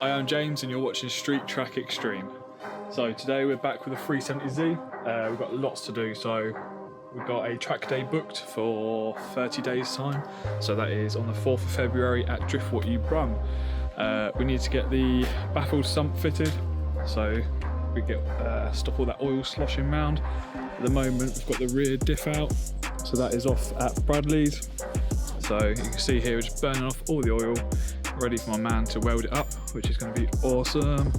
Hi, I'm James and you're watching Street.Track.Xtreme. So today we're back with a 370Z. We've got lots to do, so we've got a track day booked for 30 days time. So that is on the 4th of February at Driftwood Uprated. We need to get the Baffled Sump fitted, so we get stop all that oil sloshing round. At the moment we've got the rear diff out, so that is off at Bradley's. So you can see here we're just burning off all the oil, ready for my man to weld it up, which is going to be awesome.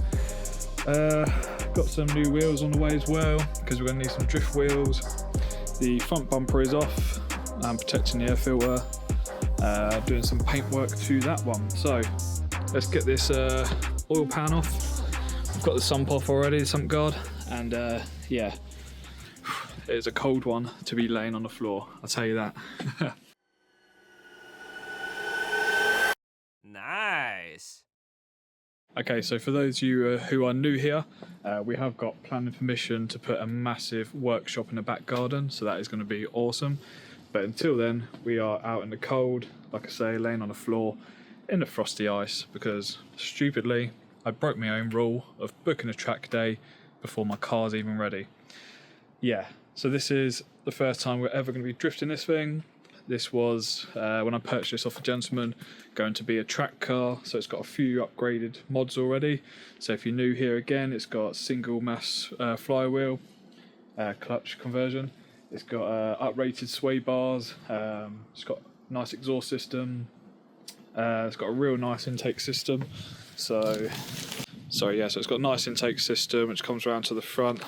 Got some new wheels on the way as well, because we're going to need some drift wheels. The front bumper is off, I'm protecting the air filter, doing some paint work to that one. So let's get this oil pan off. I've got the sump off already, the sump guard, and yeah, it's a cold one to be laying on the floor, I'll tell you that. Nice. Okay, so for those of you who are new here, we have got planning permission to put a massive workshop in the back garden, so that is going to be awesome. But until then, we are out in the cold, like I say, laying on the floor in the frosty ice, because stupidly I broke my own rule of booking a track day before my car's even ready. Yeah, so this is the first time we're ever going to be drifting this thing. This was, when I purchased this off a gentleman, going to be a track car, so it's got a few upgraded mods already. So if you're new here again, it's got single mass flywheel, clutch conversion, it's got uprated sway bars, it's got a nice exhaust system, it's got a real nice intake system. So it's got a nice intake system which comes around to the front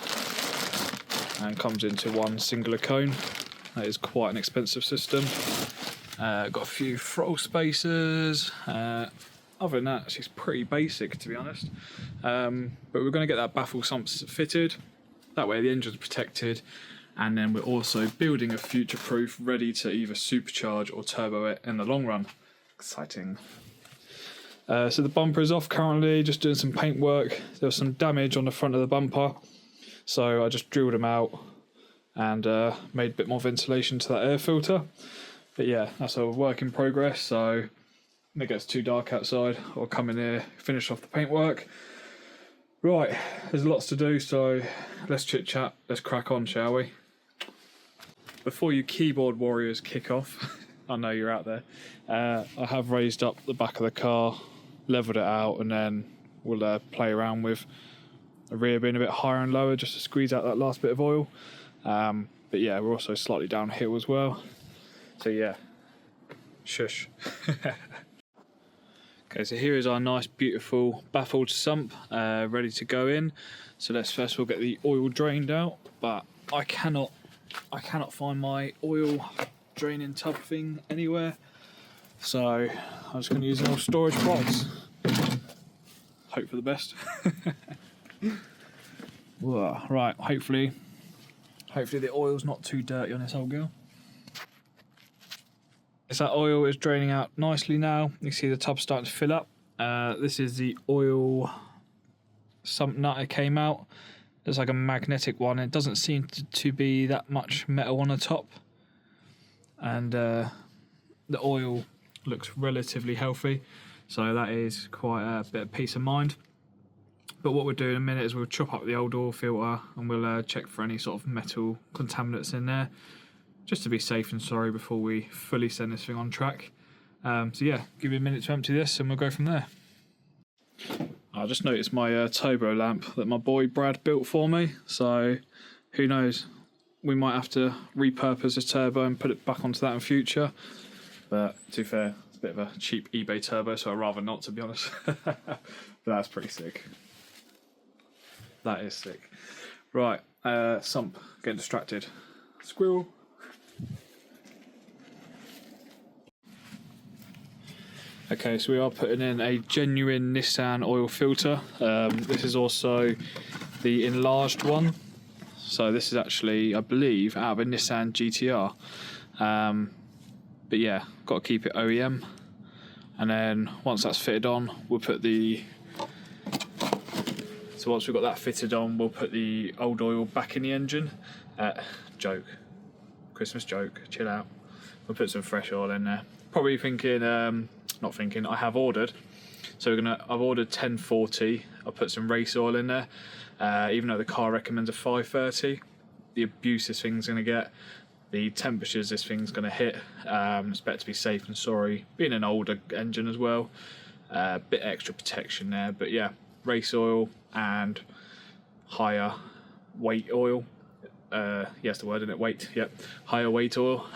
and comes into one singular cone. That is quite an expensive system. Got a few throttle spacers. Other than that, she's pretty basic, to be honest. But we're going to get that baffle sumps fitted. That way the engine's protected. And then we're also building a future-proof, ready to either supercharge or turbo it in the long run. Exciting. So the bumper is off currently, just doing some paint work. There was some damage on the front of the bumper, so I just drilled them out and made a bit more ventilation to that air filter. But yeah, that's a work in progress, so when it gets too dark outside, I'll come in here, finish off the paintwork. Right, there's lots to do, so let's chit chat, let's crack on, shall we? Before you keyboard warriors kick off, I know you're out there, I have raised up the back of the car, levelled it out, and then we'll play around with the rear being a bit higher and lower just to squeeze out that last bit of oil. But yeah, we're also slightly downhill as well. So yeah, shush. Okay, so here is our nice, beautiful baffled sump, ready to go in. So let's first of all get the oil drained out, but I cannot find my oil draining tub thing anywhere. So I'm just going to use an old storage box. Hope for the best. Right, hopefully the oil's not too dirty on this old girl. So that oil is draining out nicely now. You can see the tub's starting to fill up. This is the oil sump nut that came out. There's like a magnetic one. It doesn't seem to be that much metal on the top. And the oil looks relatively healthy. So that is quite a bit of peace of mind. But what we'll do in a minute is we'll chop up the old oil filter and we'll check for any sort of metal contaminants in there, just to be safe and sorry before we fully send this thing on track. So yeah, give me a minute to empty this and we'll go from there. I just noticed my turbo lamp that my boy Brad built for me, so who knows, we might have to repurpose this turbo and put it back onto that in future. But to be fair, it's a bit of a cheap eBay turbo, so I'd rather not, to be honest. But that's pretty sick. That is sick. Right, sump, getting distracted. Squirrel. Okay, so we are putting in a genuine Nissan oil filter. This is also the enlarged one. So this is actually, I believe, out of a Nissan GTR. But yeah, got to keep it OEM. And then once that's fitted on, we'll put the... So once we've got that fitted on, we'll put the old oil back in the engine. Joke. Christmas joke. Chill out. We'll put some fresh oil in there. Probably thinking, not thinking, I have ordered So I've ordered 1040. I'll put some race oil in there, even though the car recommends a 530. The abuse this thing's going to get, the temperatures this thing's going to hit, it's better to be safe than sorry. Being an older engine as well, bit extra protection there. But yeah, race oil and higher weight oil. Yes, the word, isn't it? Weight. Yep. Higher weight oil.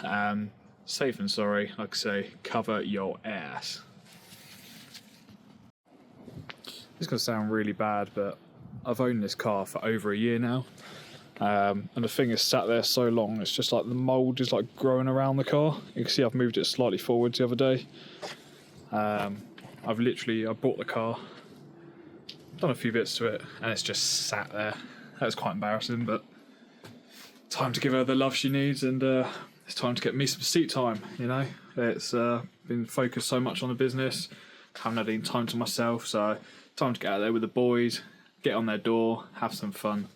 Safe and sorry. Like I say, cover your ass. This is going to sound really bad, but I've owned this car for over a year now. And the thing is sat there so long, it's just like the mould is like growing around the car. You can see I've moved it slightly forwards the other day. I bought the car, done a few bits to it, and it's just sat there. That's quite embarrassing, but time to give her the love she needs, and it's time to get me some seat time, you know. It's been focused so much on the business, haven't had any time to myself, so time to get out there with the boys, get on their door, have some fun.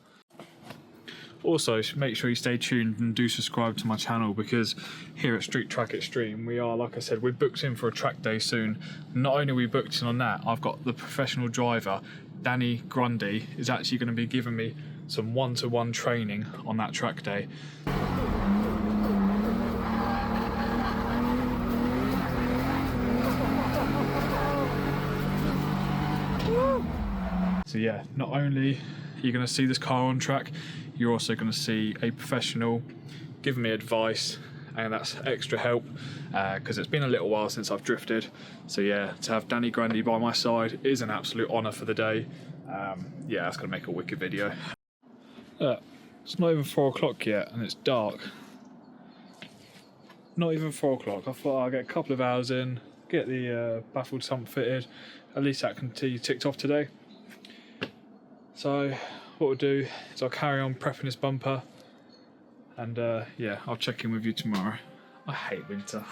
Also, make sure you stay tuned and do subscribe to my channel, because here at Street.Track.Xtreme, we are, like I said, we're booked in for a track day soon. Not only are we booked in on that, I've got the professional driver, Danny Grundy, is actually going to be giving me some one-to-one training on that track day. So yeah, not only are you going to see this car on track, you're also going to see a professional giving me advice, and that's extra help because it's been a little while since I've drifted. So yeah, to have Danny Grundy by my side is an absolute honour for the day. Yeah, that's going to make a wicked video. It's not even 4 o'clock yet and it's dark. Not even 4 o'clock. I thought I'd get a couple of hours in, get the baffled sump fitted. At least that can be ticked off today. So what we'll do is I'll carry on prepping this bumper, and yeah, I'll check in with you tomorrow. I hate winter.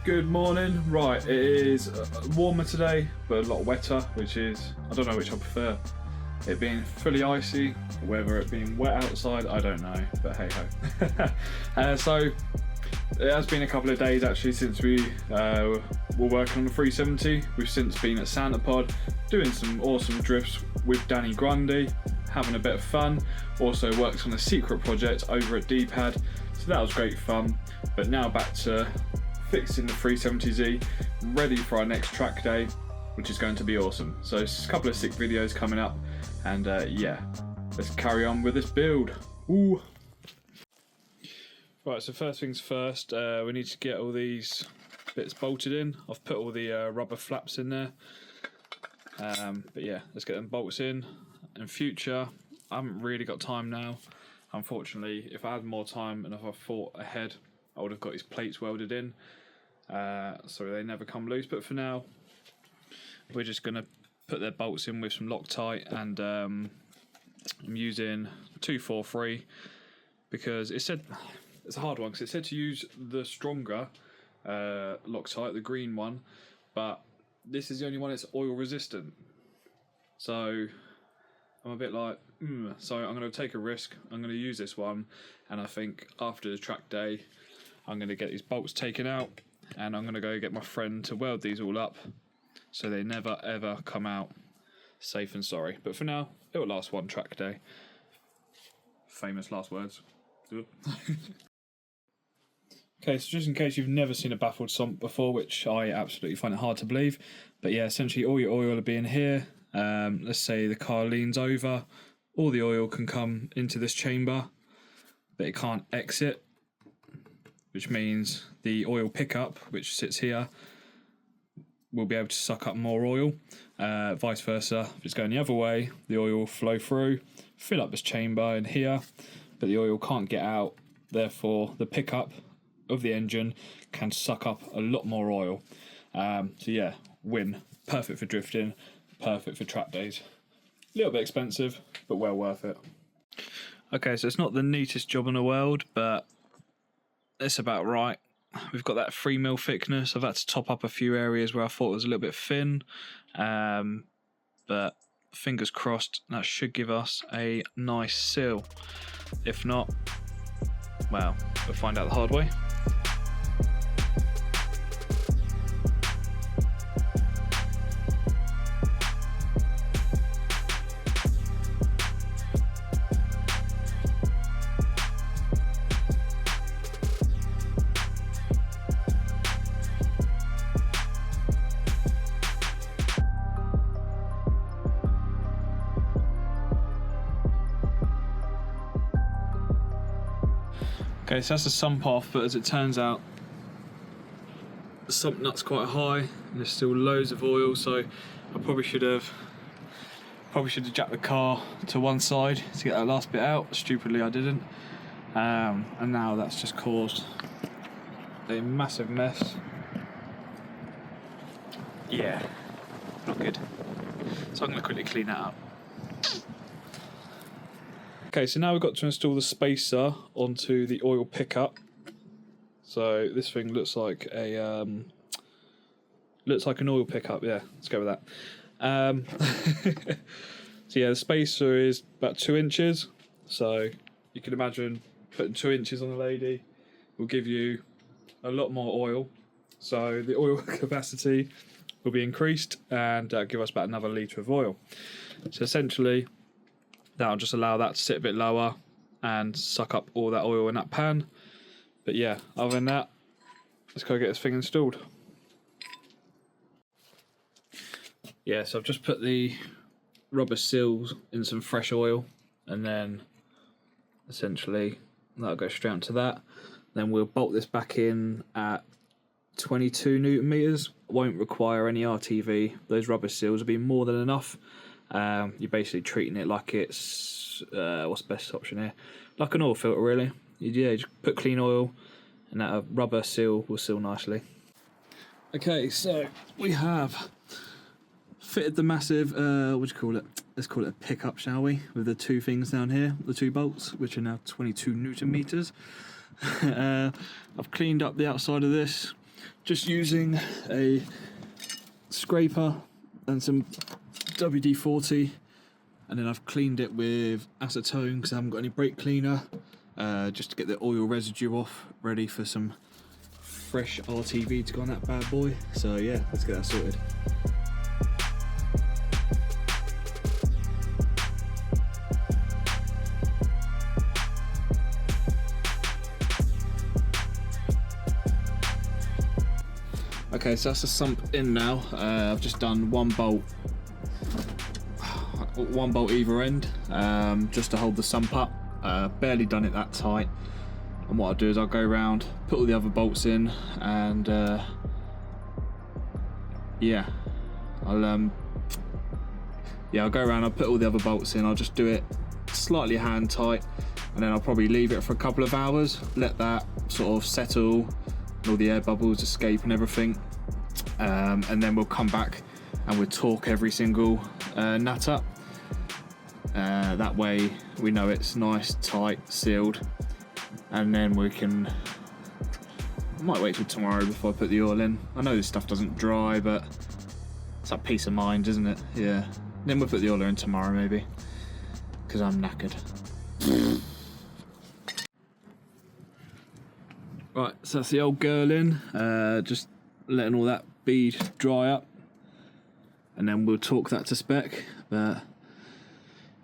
Good morning. Right, it is warmer today, but a lot wetter, which is, I don't know which I prefer. It being fully icy, or whether it being wet outside, I don't know, but hey ho. So it has been a couple of days actually since we were working on the 370. We've since been at Santa Pod doing some awesome drifts with Danny Grundy, having a bit of fun. Also worked on a secret project over at D-Pad, so that was great fun. But now back to fixing the 370Z, ready for our next track day, which is going to be awesome. So it's a couple of sick videos coming up, and yeah, let's carry on with this build. Ooh. Right, so first things first, we need to get all these bits bolted in. I've put all the rubber flaps in there. But yeah, let's get them bolts in. In future, I haven't really got time now. Unfortunately, if I had more time and if I thought ahead, I would have got these plates welded in, so they never come loose. But for now, we're just going to put their bolts in with some Loctite, and I'm using 243 because it said, it's a hard one because it said to use the stronger Loctite, the green one, but this is the only one that's oil resistant. So I'm a bit like, so I'm going to take a risk. I'm going to use this one, and I think after the track day, I'm going to get these bolts taken out, and I'm going to go get my friend to weld these all up, so they never ever come out safe and sorry. But for now, it will last one track day. Famous last words. Okay, so just in case you've never seen a baffled sump before, which I absolutely find it hard to believe, but yeah, essentially all your oil will be in here. Let's say the car leans over, all the oil can come into this chamber, but it can't exit, which means the oil pickup, which sits here, will be able to suck up more oil. Vice versa, if it's going the other way, the oil will flow through, fill up this chamber in here, but the oil can't get out. Therefore, the pickup of the engine can suck up a lot more oil. So yeah, win. Perfect for drifting, perfect for track days. A little bit expensive, but well worth it. Okay, so it's not the neatest job in the world, but it's about right. We've got that 3mm thickness. I've had to top up a few areas where I thought it was a little bit thin, but fingers crossed that should give us a nice seal. If not, well, we'll find out the hard way. Okay, so that's the sump off, but as it turns out, the sump nut's quite high and there's still loads of oil, so I probably should have jacked the car to one side to get that last bit out. Stupidly I didn't, and now that's just caused a massive mess. Yeah, not good. So I'm going to quickly clean that up. Okay, so now we've got to install the spacer onto the oil pickup. So this thing looks like a an oil pickup. Yeah, let's go with that. So yeah, the spacer is about 2 inches. So you can imagine putting 2 inches on a lady will give you a lot more oil. So the oil capacity will be increased and give us about another litre of oil. So essentially, that'll just allow that to sit a bit lower and suck up all that oil in that pan. But yeah, other than that, let's go get this thing installed. Yeah, so I've just put the rubber seals in some fresh oil, and then essentially that'll go straight onto that. Then we'll bolt this back in at 22 Newton meters. Won't require any RTV. Those rubber seals will be more than enough. You're basically treating it like it's what's the best option here? Like an oil filter, really. You just put clean oil, and that rubber seal will seal nicely. Okay, so we have fitted the massive what do you call it? Let's call it a pickup, shall we? With the two things down here, the two bolts, which are now 22 Newton meters. I've cleaned up the outside of this, just using a scraper and some WD-40, and then I've cleaned it with acetone because I haven't got any brake cleaner, just to get the oil residue off, ready for some fresh RTV to go on that bad boy. So yeah, let's get that sorted. Okay, so that's the sump in now. I've just done one bolt either end, just to hold the sump up. Barely done it that tight. And what I'll do is I'll go around, put all the other bolts in, and yeah, I'll go around, I'll put all the other bolts in. I'll just do it slightly hand tight, and then I'll probably leave it for a couple of hours, let that sort of settle, all the air bubbles escape and everything, and then we'll come back and we'll torque every single nut up. That way we know it's nice, tight, sealed, and then we can, I might wait till tomorrow before I put the oil in. I know this stuff doesn't dry, but it's that peace of mind, isn't it? Yeah. Then we'll put the oil in tomorrow maybe, because I'm knackered. Right, so that's the old girl in, just letting all that bead dry up, and then we'll torque that to spec. But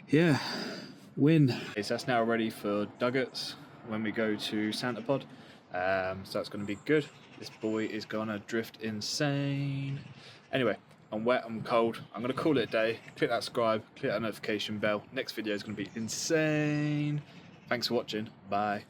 yeah, win. Okay, so that's now ready for Duggets when we go to Santa Pod. So that's going to be good. This boy is going to drift insane. Anyway, I'm wet, I'm cold. I'm going to call it a day. Click that subscribe, click that notification bell. Next video is going to be insane. Thanks for watching. Bye.